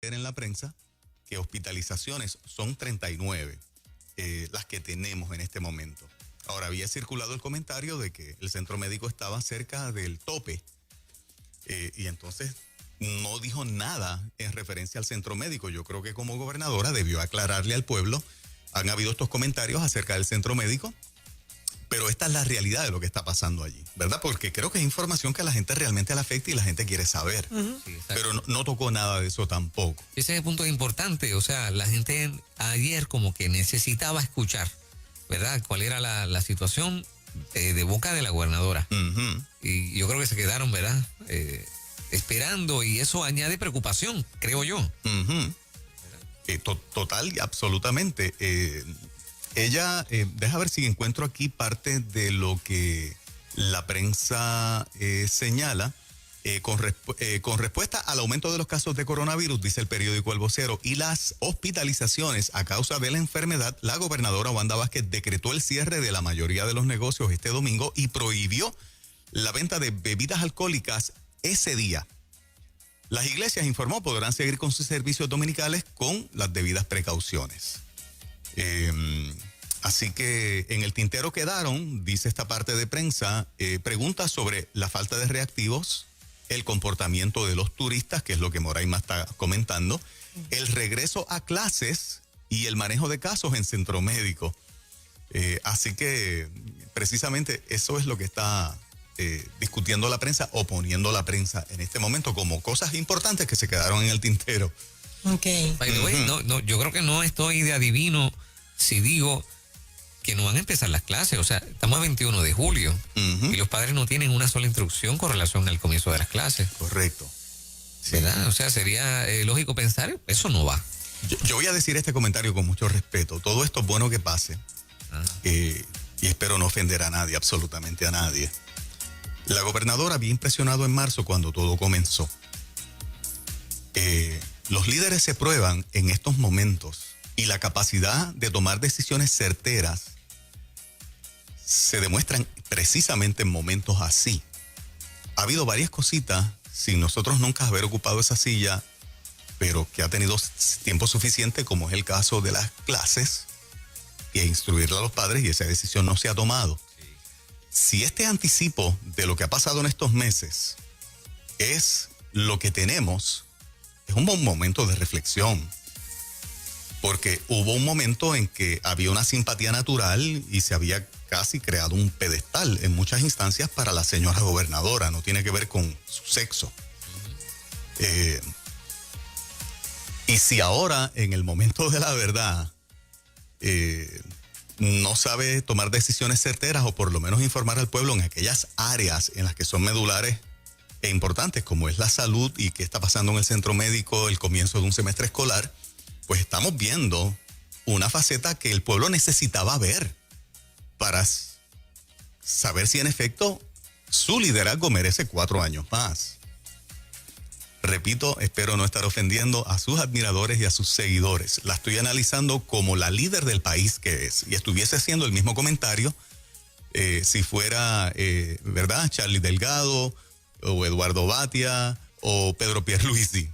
en la prensa que hospitalizaciones son 39 las que tenemos en este momento. Ahora, había circulado el comentario de que el centro médico estaba cerca del tope y entonces no dijo nada en referencia al centro médico. Yo creo que como gobernadora debió aclararle al pueblo. Han habido estos comentarios acerca del centro médico, pero esta es la realidad de lo que está pasando allí, ¿verdad? Porque creo que es información que a la gente realmente le afecta y la gente quiere saber. Sí, pero no tocó nada de eso tampoco. Ese es el punto importante. O sea, la gente ayer como que necesitaba escuchar, ¿verdad? ¿Cuál era la situación de boca de la gobernadora? Y yo creo que se quedaron, ¿verdad? Esperando, y eso añade preocupación, creo yo. Total y absolutamente. Ella, deja ver si encuentro aquí parte de lo que la prensa señala. Con respuesta al aumento de los casos de coronavirus, dice el periódico El Vocero, y las hospitalizaciones a causa de la enfermedad, la gobernadora Wanda Vázquez decretó el cierre de la mayoría de los negocios este domingo y prohibió la venta de bebidas alcohólicas ese día. Las iglesias, informó, podrán seguir con sus servicios dominicales con las debidas precauciones. Así que en el tintero quedaron, dice esta parte de prensa, preguntas sobre la falta de reactivos, el comportamiento de los turistas, que es lo que Moraima está comentando, el regreso a clases y el manejo de casos en centro médico. Así que precisamente eso es lo que está discutiendo la prensa o poniendo la prensa en este momento como cosas importantes que se quedaron en el tintero. Ok. By the way, yo creo que no estoy de adivino si digo que no van a empezar las clases. O sea, estamos a 21 de julio y los padres no tienen una sola instrucción con relación al comienzo de las clases. Correcto. Sí. ¿Verdad? O sea, sería lógico pensar, eso no va. Yo voy a decir este comentario con mucho respeto. Todo esto es bueno que pase. Y espero no ofender a nadie, absolutamente a nadie. La gobernadora había impresionado en marzo cuando todo comenzó. Los líderes se prueban en estos momentos y la capacidad de tomar decisiones certeras se demuestran precisamente en momentos así. Ha habido varias cositas, sin nosotros nunca haber ocupado esa silla, pero que ha tenido tiempo suficiente, como es el caso de las clases, y instruirle a los padres, y esa decisión no se ha tomado. Si este anticipo de lo que ha pasado en estos meses es lo que tenemos, es un buen momento de reflexión. Porque hubo un momento en que había una simpatía natural y se había casi creado un pedestal en muchas instancias para la señora gobernadora. No tiene que ver con su sexo. Y si ahora, en el momento de la verdad, no sabe tomar decisiones certeras o por lo menos informar al pueblo en aquellas áreas en las que son medulares e importantes, como es la salud y qué está pasando en el centro médico, el comienzo de un semestre escolar, pues estamos viendo una faceta que el pueblo necesitaba ver para saber si en efecto su liderazgo merece 4 años más. Repito, espero no estar ofendiendo a sus admiradores y a sus seguidores. La estoy analizando como la líder del país que es. Y estuviese haciendo el mismo comentario si fuera, ¿verdad?, Charlie Delgado o Eduardo Batia o Pedro Pierluisi.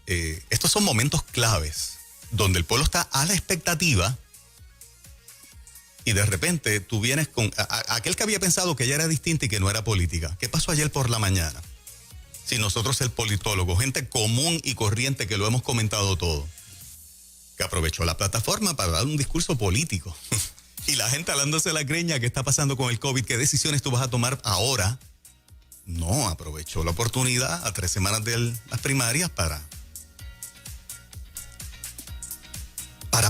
Estos son momentos claves donde el pueblo está a la expectativa y de repente tú vienes con aquel que había pensado que ella era distinta y que no era política. ¿Qué pasó ayer por la mañana? Si nosotros, el politólogo, gente común y corriente que lo hemos comentado todo, que aprovechó la plataforma para dar un discurso político y la gente alándose la greña, ¿qué está pasando con el COVID? ¿Qué decisiones tú vas a tomar ahora? No, aprovechó la oportunidad a 3 semanas de las primarias para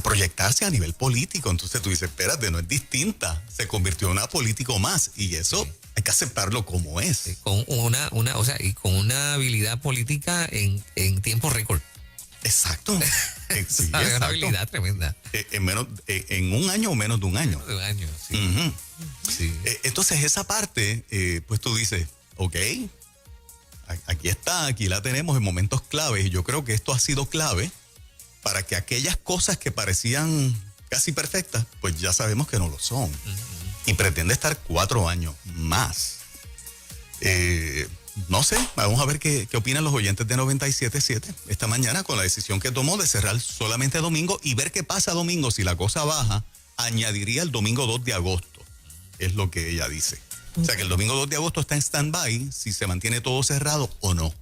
proyectarse a nivel político. Entonces tú dices, espérate, no es distinta, se convirtió en una político más y eso hay que aceptarlo como es. Con y con una habilidad política en tiempo récord. Exacto. Sí, una habilidad tremenda. En un año o menos de un año. Menos de un año, sí. Sí. Entonces esa parte, pues tú dices, ok, aquí está, aquí la tenemos en momentos claves y yo creo que esto ha sido clave para que aquellas cosas que parecían casi perfectas, pues ya sabemos que no lo son. Y pretende estar 4 años más. no sé, vamos a ver qué opinan los oyentes de 97.7 esta mañana con la decisión que tomó de cerrar solamente domingo y ver qué pasa domingo. Si la cosa baja, añadiría el domingo 2 de agosto, es lo que ella dice. O sea que el domingo 2 de agosto está en stand-by, si se mantiene todo cerrado o no.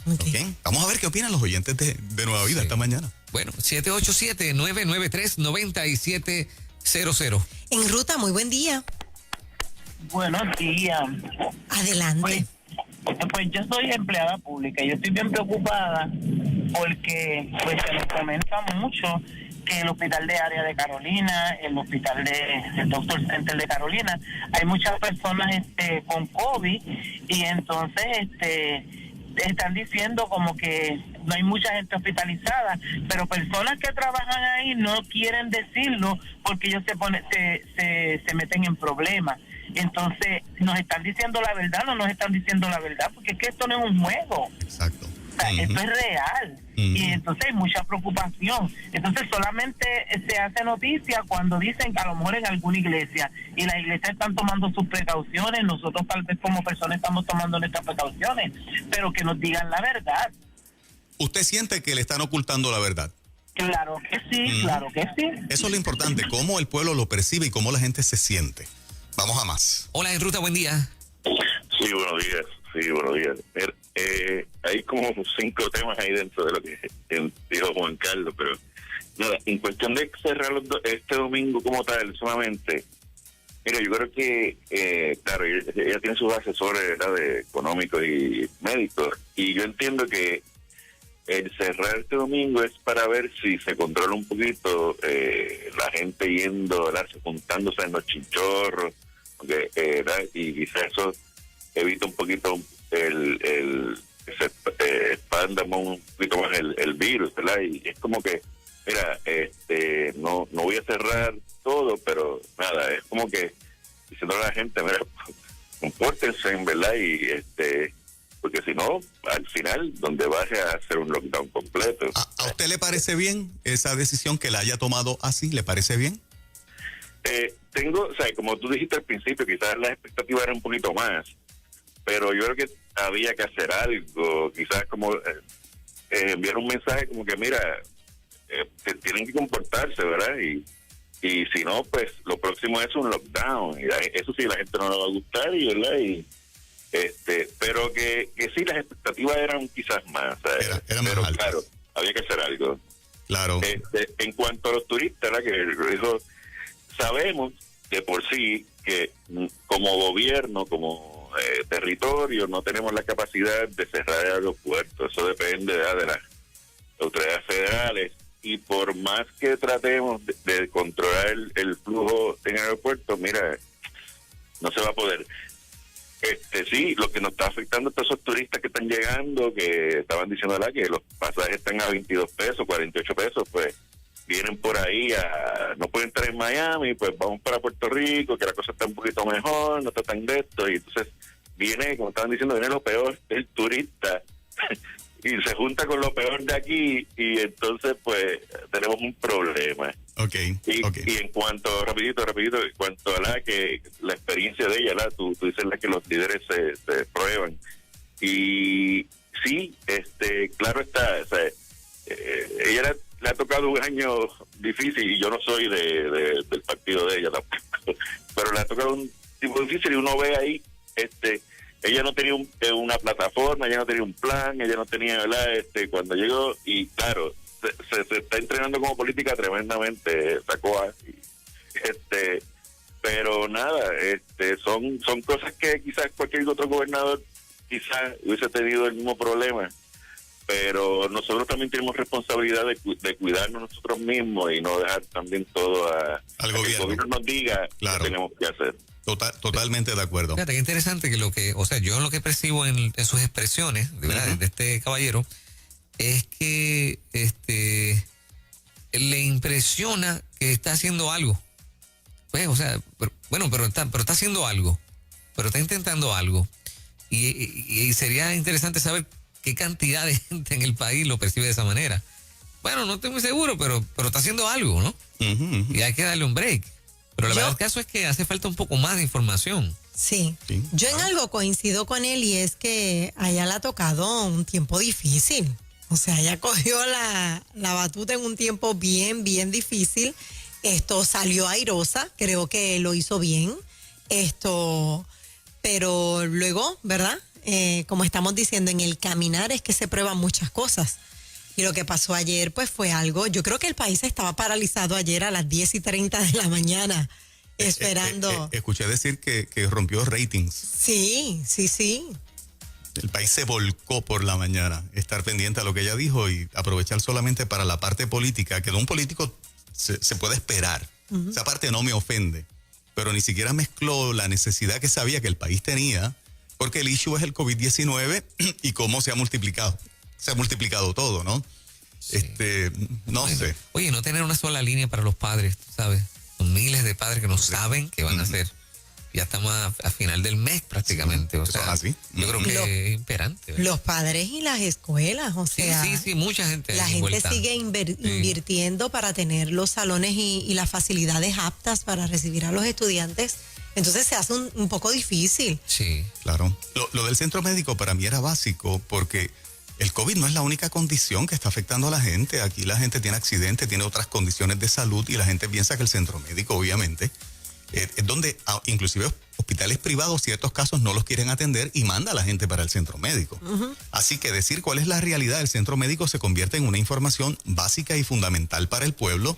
Okay. Vamos a ver qué opinan los oyentes de Nueva Vida esta mañana. Bueno, 787-993-9700. En ruta, muy buen día. Buenos días. Adelante. Pues yo soy empleada pública. Yo estoy bien preocupada porque pues se nos comenta mucho que el hospital de área de Carolina, el hospital del Doctor Center de Carolina, hay muchas personas con COVID y entonces están diciendo como que no hay mucha gente hospitalizada, pero personas que trabajan ahí no quieren decirlo porque ellos se meten en problemas. Entonces, ¿nos están diciendo la verdad o no nos están diciendo la verdad? Porque es que esto no es un juego. Exacto. O sea, esto es real. Y entonces hay mucha preocupación. Entonces solamente se hace noticia cuando dicen que a lo mejor en alguna iglesia, y las iglesias están tomando sus precauciones, nosotros tal vez como personas estamos tomando nuestras precauciones, pero que nos digan la verdad. ¿Usted siente que le están ocultando la verdad? Claro que sí, claro que sí. Eso es lo importante, cómo el pueblo lo percibe y cómo la gente se siente. Vamos a más. Hola, en ruta, buen día. Sí, buenos días. Hay como 5 temas ahí dentro de lo que dijo Juan Carlos, pero nada, en cuestión de cerrar este domingo como tal, solamente, mira, yo creo que, claro, ella tiene sus asesores, ¿verdad?, de económicos y médicos, y yo entiendo que el cerrar este domingo es para ver si se controla un poquito la gente yendo, ¿verdad?, juntándose en los chinchorros, ¿verdad?, y quizás eso evita un poquito se expanda un poquito más el virus, ¿verdad? Y es como que, mira, no voy a cerrar todo, pero nada, es como que diciendo a la gente, mira, compórtense, ¿verdad? Y porque si no, al final, donde vaya a hacer un lockdown completo. ¿A usted le parece bien esa decisión que la haya tomado así? ¿Le parece bien? O sea, como tú dijiste al principio, quizás las expectativas eran un poquito más, pero yo creo que había que hacer algo, quizás como enviar un mensaje como que, mira, tienen que comportarse, ¿verdad? Y si no, pues lo próximo es un lockdown, y eso sí, la gente no le va a gustar, y ¿verdad? Y pero que sí, las expectativas eran quizás más, eran pero más altas. Claro, había que hacer algo. Claro. En cuanto a los turistas, ¿verdad?, que eso, sabemos de por sí que como gobierno, como territorio, no tenemos la capacidad de cerrar el aeropuerto. Eso depende de las autoridades federales, y por más que tratemos de controlar el flujo en el aeropuerto, mira, no se va a poder. Sí, lo que nos está afectando a todos esos turistas que están llegando, que estaban diciendo que los pasajes están a 22 pesos, 48 pesos, pues vienen por ahí, no pueden entrar en Miami, pues vamos para Puerto Rico, que la cosa está un poquito mejor, no está tan de esto, y entonces viene, como estaban diciendo, viene lo peor, el turista, y se junta con lo peor de aquí, y entonces pues tenemos un problema. Okay. Y en cuanto, rapidito, en cuanto a la experiencia de ella, tú dices que los líderes se prueban, y sí, claro está, o sea, ella le ha tocado un año difícil, y yo no soy del partido de ella tampoco, pero le ha tocado un tipo difícil, y uno ve ahí, ella no tenía una plataforma, ella no tenía un plan, ella no tenía, ¿verdad?, cuando llegó, y claro, se está entrenando como política tremendamente, Sacoa, pero nada, son cosas que quizás cualquier otro gobernador quizás hubiese tenido el mismo problema, pero nosotros también tenemos responsabilidad de cuidarnos nosotros mismos y no dejar también todo al gobierno. Que el gobierno nos diga claro. qué tenemos que hacer. Totalmente de acuerdo. Fíjate, qué interesante que yo lo que percibo en sus expresiones, de verdad, de este caballero, es que le impresiona que está haciendo algo. Pues, o sea, pero está haciendo algo, pero está intentando algo. Y sería interesante saber qué cantidad de gente en el país lo percibe de esa manera. Bueno, no estoy muy seguro, pero está haciendo algo, ¿no? Y hay que darle un break. Pero la verdad del caso es que hace falta un poco más de información. Sí. Sí, Yo en algo coincido con él y es que a ella le ha tocado un tiempo difícil. O sea, ella cogió la batuta en un tiempo bien, bien difícil. Salió airosa, creo que lo hizo bien. Pero luego, ¿verdad? Como estamos diciendo, en el caminar es que se prueban muchas cosas. Y lo que pasó ayer, pues fue algo, yo creo que el país estaba paralizado ayer a las 10:30 de la mañana, esperando. Escuché decir que rompió ratings. Sí. El país se volcó por la mañana, estar pendiente a lo que ella dijo y aprovechar solamente para la parte política, que de un político se puede esperar. Uh-huh. Esa parte no me ofende, pero ni siquiera mezcló la necesidad que sabía que el país tenía, porque el issue es el COVID-19 y cómo se ha multiplicado. Se ha multiplicado todo, ¿no? Sí. No sé. Oye, no tener una sola línea para los padres, ¿sabes? Son miles de padres que no saben qué van a hacer. Ya estamos a final del mes prácticamente. O sea, así. Yo creo que es imperante, ¿verdad? Los padres y las escuelas, o sea. Sí, mucha gente. La gente sigue invirtiendo para tener los salones y las facilidades aptas para recibir a los estudiantes. Entonces se hace un poco difícil. Sí. Claro. Lo del centro médico para mí era básico porque el COVID no es la única condición que está afectando a la gente. Aquí la gente tiene accidentes, tiene otras condiciones de salud y la gente piensa que el centro médico, obviamente, es donde inclusive hospitales privados, ciertos casos no los quieren atender y manda a la gente para el centro médico. Uh-huh. Así que decir cuál es la realidad del centro médico se convierte en una información básica y fundamental para el pueblo,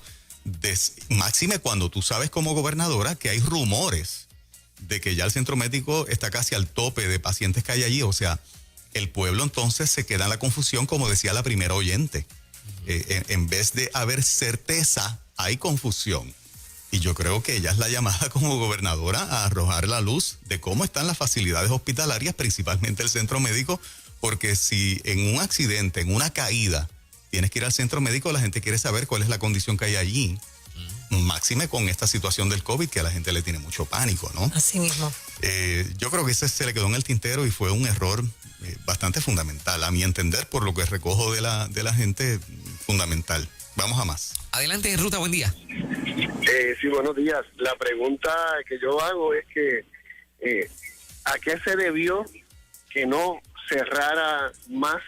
máxime cuando tú sabes como gobernadora que hay rumores de que ya el centro médico está casi al tope de pacientes que hay allí, o sea, el pueblo entonces se queda en la confusión, como decía la primera oyente. En vez de haber certeza, hay confusión. Y yo creo que ella es la llamada como gobernadora a arrojar la luz de cómo están las facilidades hospitalarias, principalmente el centro médico, porque si en un accidente, en una caída, tienes que ir al centro médico, la gente quiere saber cuál es la condición que hay allí. Máxime con esta situación del COVID, que a la gente le tiene mucho pánico, ¿no? Así mismo. Yo creo que ese se le quedó en el tintero y fue un error bastante fundamental, a mi entender, por lo que recojo de la gente, fundamental. Vamos a más. Adelante, Ruta, buen día. Sí, buenos días. La pregunta que yo hago es que ¿a qué se debió que no cerrara más?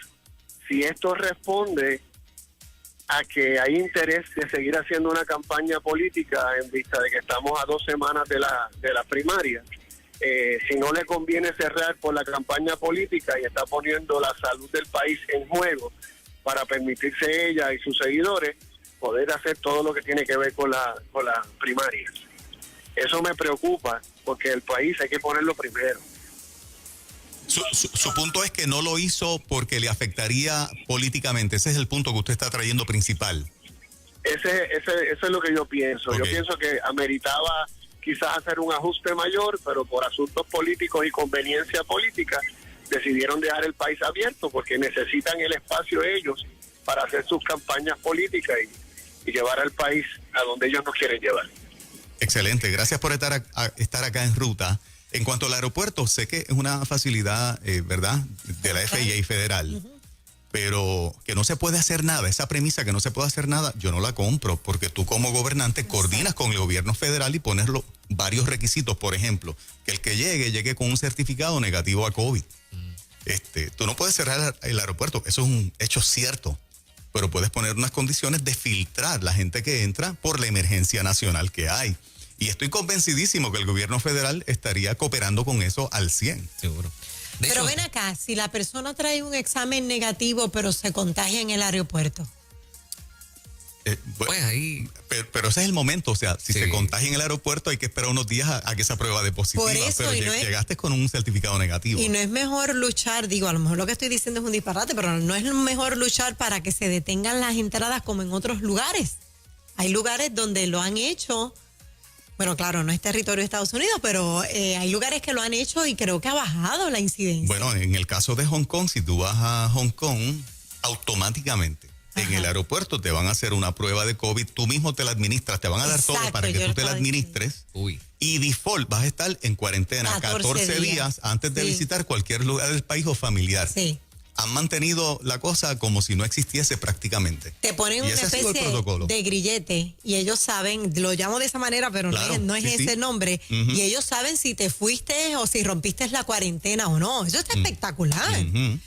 Si esto responde a que hay interés de seguir haciendo una campaña política en vista de que estamos a 2 semanas de la primaria. Si no le conviene cerrar por la campaña política y está poniendo la salud del país en juego para permitirse ella y sus seguidores poder hacer todo lo que tiene que ver con la primaria. Eso me preocupa porque el país hay que ponerlo primero. Su punto es que no lo hizo porque le afectaría políticamente. Ese es el punto que usted está trayendo principal. Eso es lo que yo pienso. Okay. Yo pienso que ameritaba quizás hacer un ajuste mayor, pero por asuntos políticos y conveniencia política decidieron dejar el país abierto porque necesitan el espacio ellos para hacer sus campañas políticas y llevar al país a donde ellos nos quieren llevar. Excelente, gracias por estar acá en Ruta. En cuanto al aeropuerto, sé que es una facilidad, ¿verdad?, de la FAA federal, pero que no se puede hacer nada, esa premisa que no se puede hacer nada, yo no la compro, porque tú como gobernante coordinas con el gobierno federal y pones varios requisitos, por ejemplo, que el que llegue con un certificado negativo a COVID. Tú no puedes cerrar el aeropuerto, eso es un hecho cierto, pero puedes poner unas condiciones de filtrar la gente que entra por la emergencia nacional que hay. Y estoy convencidísimo que el gobierno federal estaría cooperando con eso al 100. Seguro. Pero ven acá, si la persona trae un examen negativo pero se contagia en el aeropuerto. Pues ahí. Pero ese es el momento, o sea, si se contagia en el aeropuerto hay que esperar unos días a que esa prueba dé positiva. Por eso, pero llegaste con un certificado negativo. Y no es mejor luchar, digo, a lo mejor lo que estoy diciendo es un disparate, pero no es mejor luchar para que se detengan las entradas como en otros lugares. Hay lugares donde lo han hecho. Bueno, claro, no es territorio de Estados Unidos, pero hay lugares que lo han hecho y creo que ha bajado la incidencia. Bueno, en el caso de Hong Kong, si tú vas a Hong Kong, automáticamente en el aeropuerto te van a hacer una prueba de COVID, tú mismo te la administras, te van a dar todo para que tú te la administres. Y default vas a estar en cuarentena 14 días antes de visitar cualquier lugar del país o familiar. Sí. han mantenido la cosa como si no existiese prácticamente. Te ponen una especie de grillete y ellos saben, lo llamo de esa manera, pero claro, no es ese nombre. Y ellos saben si te fuiste o si rompiste la cuarentena o no. Eso está espectacular.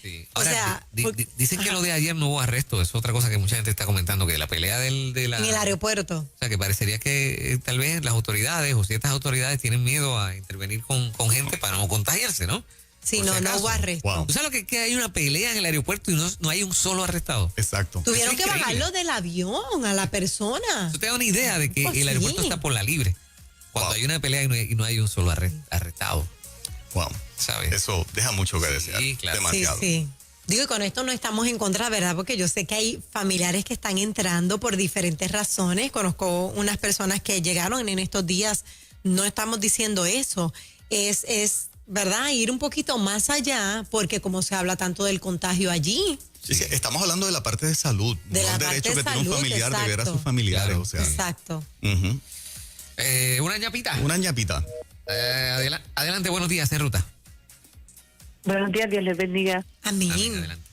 Sí. Ahora, dicen que lo de ayer no hubo arresto. Es otra cosa que mucha gente está comentando, que la pelea en el aeropuerto. O sea, que parecería que tal vez las autoridades o ciertas autoridades tienen miedo a intervenir con gente para no contagiarse, ¿no? Sí, no hubo arresto. Wow. ¿Tú sabes lo que hay una pelea en el aeropuerto y no hay un solo arrestado? Exacto. Tuvieron que bajarlo del avión a la persona. Tú te das una idea de que el aeropuerto está por la libre. Cuando hay una pelea y no hay un solo arrestado. Wow. ¿Sabes? Eso deja mucho que desear. Sí, claro. Demasiado. Sí. Digo, y con esto no estamos en contra, ¿verdad? Porque yo sé que hay familiares que están entrando por diferentes razones. Conozco unas personas que llegaron en estos días. No estamos diciendo eso. Es ¿verdad? Ir un poquito más allá, porque como se habla tanto del contagio allí. Sí, estamos hablando de la parte de salud, de no el derecho que tiene un familiar de ver a sus familiares. Claro, o sea. Exacto. Una ñapita. Una ñapita. Adelante, buenos días, en ruta. Buenos días, Dios les bendiga. Amén. Adelante.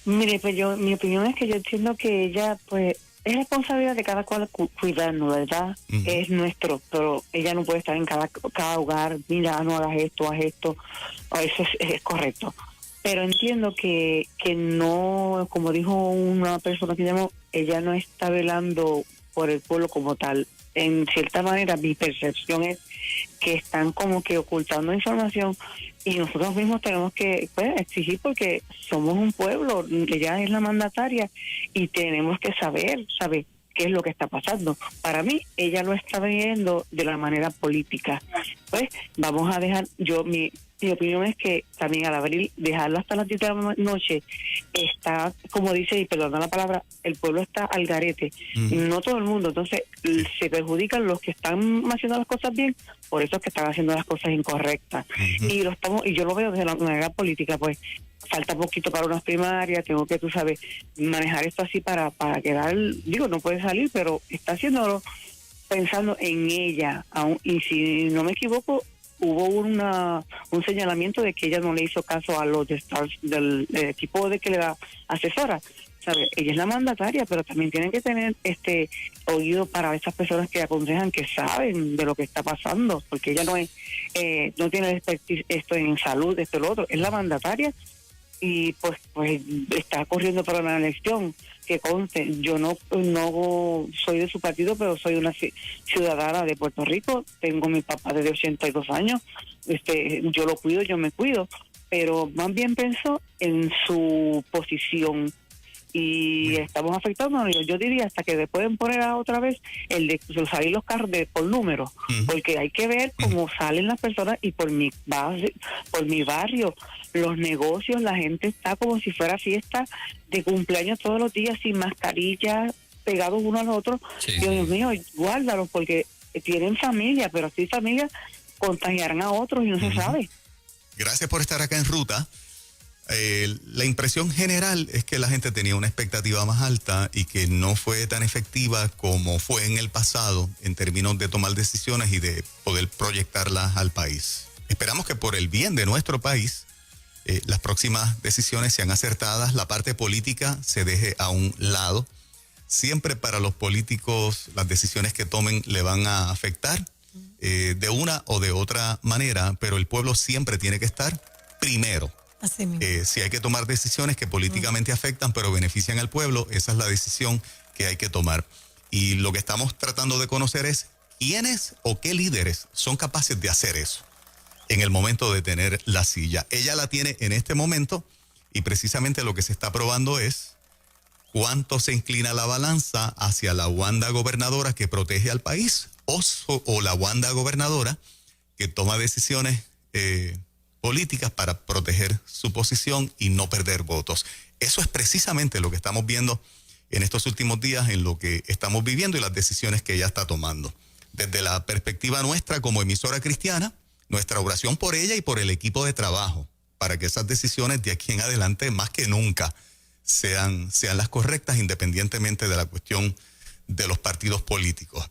Mire, pues mi opinión es que yo entiendo que ella, pues, es responsabilidad de cada cual cuidarnos, ¿verdad? Es nuestro, pero ella no puede estar en cada hogar, mira, no hagas esto, haz esto. Eso es correcto. Pero entiendo que no, como dijo una persona que llamó, ella no está velando por el pueblo como tal. En cierta manera, mi percepción es que están como que ocultando información y nosotros mismos tenemos que exigir, porque somos un pueblo, ella es la mandataria y tenemos que saber qué es lo que está pasando. Para mí, ella lo está viendo de la manera política. Pues vamos a dejar, mi opinión es que también al abrir, dejarlo hasta las 10 de la noche, está, como dice, y perdona la palabra, el pueblo está al garete. No todo el mundo. Entonces, se perjudican los que están haciendo las cosas bien, por eso es que están haciendo las cosas incorrectas. Y yo lo veo desde la manera política, pues, falta poquito para unas primarias, tengo que, tú sabes, manejar esto así para quedar, digo, no puede salir, pero está haciéndolo pensando en ella. Y si no me equivoco, hubo un señalamiento de que ella no le hizo caso a los del equipo de que le da asesora. ¿Sabe? Ella es la mandataria, pero también tienen que tener oído para esas personas que aconsejan, que saben de lo que está pasando, porque ella no tiene expertise esto en salud, esto y lo otro, es la mandataria y pues está corriendo para una elección. Que conste, yo no soy de su partido, pero soy una ciudadana de Puerto Rico, tengo mi papá desde 82 años, yo lo cuido, yo me cuido, pero más bien pienso en su posición y estamos afectando, yo diría hasta que le pueden poner otra vez el de salir los carros por número, porque hay que ver cómo salen las personas y por mi barrio, los negocios, la gente está como si fuera fiesta de cumpleaños todos los días sin mascarilla, pegados uno al otro. Dios mío, guárdalos porque tienen familia, pero así familias contagiarán a otros y no se sabe. Gracias por estar acá en ruta. La impresión general es que la gente tenía una expectativa más alta y que no fue tan efectiva como fue en el pasado en términos de tomar decisiones y de poder proyectarlas al país. Esperamos que por el bien de nuestro país las próximas decisiones sean acertadas, la parte política se deje a un lado. Siempre para los políticos las decisiones que tomen le van a afectar de una o de otra manera, pero el pueblo siempre tiene que estar primero. Si hay que tomar decisiones que políticamente afectan pero benefician al pueblo, esa es la decisión que hay que tomar. Y lo que estamos tratando de conocer es quiénes o qué líderes son capaces de hacer eso en el momento de tener la silla. Ella la tiene en este momento y precisamente lo que se está probando es cuánto se inclina la balanza hacia la Wanda gobernadora que protege al país o la Wanda gobernadora que toma decisiones políticas para proteger su posición y no perder votos. Eso es precisamente lo que estamos viendo en estos últimos días, en lo que estamos viviendo y las decisiones que ella está tomando. Desde la perspectiva nuestra como emisora cristiana, nuestra oración por ella y por el equipo de trabajo, para que esas decisiones de aquí en adelante, más que nunca, sean las correctas, independientemente de la cuestión de los partidos políticos.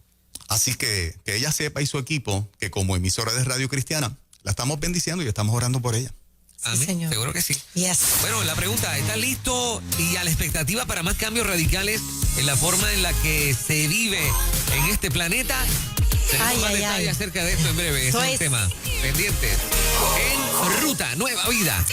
Así que ella sepa y su equipo que como emisora de Radio Cristiana, la estamos bendiciendo y estamos orando por ella. Sí, señor. Seguro que sí. Yes. Bueno, la pregunta, ¿estás listo y a la expectativa para más cambios radicales en la forma en la que se vive en este planeta? Tenemos más detalles acerca de esto en breve. Ese es el tema. Pendientes en Ruta Nueva Vida.